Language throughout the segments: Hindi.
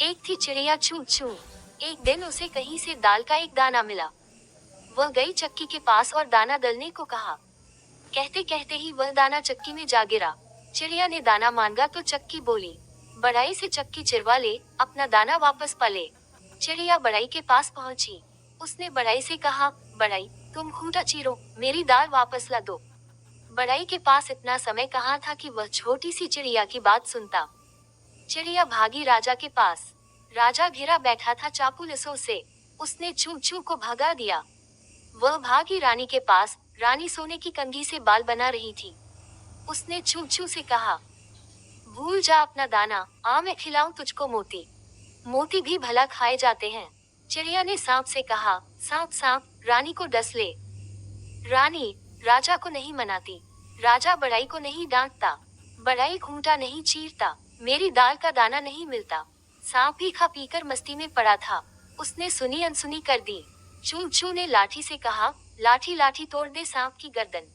एक थी चिड़िया चू चू। एक दिन उसे कहीं से दाल का एक दाना मिला। वह गई चक्की के पास और दाना दलने को कहा। कहते कहते ही वह दाना चक्की में जा गिरा। चिड़िया ने दाना मांगा तो चक्की बोली, बढ़ई से चक्की चिरवा ले, अपना दाना वापस पले। चिड़िया बढ़ई के पास पहुंची। उसने बढ़ई से कहा, बढ़ई, तुम खूंटा चीरो, मेरी दाल वापस ला दो। बढ़ई के पास इतना समय कहाँ था कि वह छोटी सी चिड़िया की बात सुनता। चिड़िया भागी राजा के पास। राजा घिरा बैठा था चापुलिसों से। उसने चू चू को भगा दिया। वह भागी रानी के पास। रानी सोने की कंघी से बाल बना रही थी। उसने चू चू से कहा, भूल जा अपना दाना, आ मैं खिलाऊं तुझको मोती। मोती भी भला खाए जाते हैं। चिड़िया ने सांप से कहा, सांप सांप, रानी को डस ले। रानी राजा को नहीं मनाती। राजा बढ़ई को नहीं डांटता। बढ़ई खूंटा नहीं चीरता। मेरी दाल का दाना नहीं मिलता। सांप भी खा पीकर मस्ती में पड़ा था। उसने सुनी अनसुनी कर दी। चू चू ने लाठी से कहा, लाठी लाठी तोड़ दे सांप की गर्दन।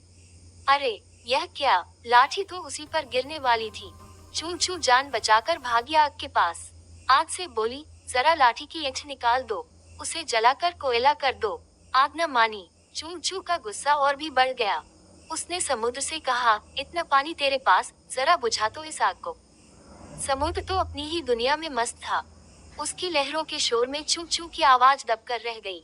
अरे यह क्या, लाठी तो उसी पर गिरने वाली थी। चू चू जान बचाकर भागी आग के पास। आग से बोली, जरा लाठी की ऐंठ निकाल दो, उसे जलाकर कोयला कर दो। आग न मानी। चू चू का गुस्सा और भी बढ़ गया। उसने समुद्र से कहा, इतना पानी तेरे पास, जरा बुझा तो इस आग को। समुद्र तो अपनी ही दुनिया में मस्त था। उसकी लहरों के शोर में चू चू की आवाज दबकर रह गई।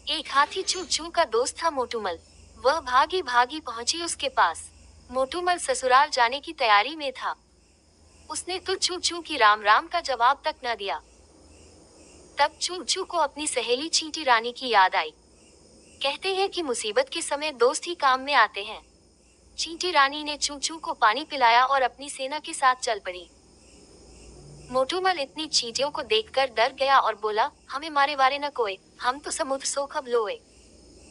एक हाथी चू चू का दोस्त था मोटूमल। वह भागी भागी पहुंची उसके पास। मोटूमल ससुराल जाने की तैयारी में था। उसने तो चू चू की राम राम का जवाब तक न दिया। तब चू चू को अपनी सहेली चींटी रानी की याद आई। कहते हैं कि मुसीबत के समय दोस्त ही काम में आते हैं। चींटी रानी ने चू चू को पानी पिलाया और अपनी सेना के साथ चल पड़ी। मोटूमल इतनी चींटियों को देखकर डर गया और बोला, हमें मारे वारे न कोई, हम तो समुद्र सोखब लोए।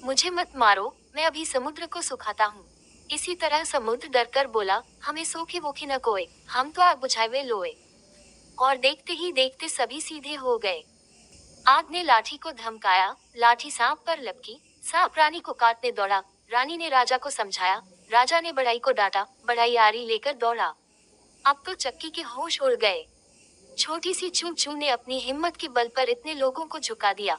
मुझे मत मारो, मैं अभी समुद्र को सुखाता हूँ। इसी तरह समुद्र डरकर बोला, हमें सोखे वोखे न कोई, हम तो आग बुझाए लोए। और देखते ही देखते सभी सीधे हो गए। आग ने लाठी को धमकाया। लाठी सांप पर लपकी। सांप रानी को काटने दौड़ा। रानी ने राजा को समझाया। राजा ने बढ़ई को डांटा। बढ़ई आरी लेकर दौड़ा। अब तो चक्की के होश उड़ गए। छोटी सी चू चू ने अपनी हिम्मत के बल पर इतने लोगों को झुका दिया।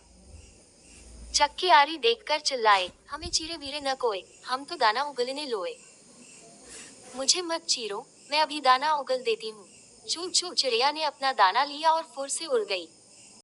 चक्की आरी देखकर चिल्लाए, हमें चीरे वीरे न कोई, हम तो दाना उगलने लोए। मुझे मत चीरो, मैं अभी दाना उगल देती हूँ। चू चू चिड़िया ने अपना दाना लिया और फुर से उड़ गई।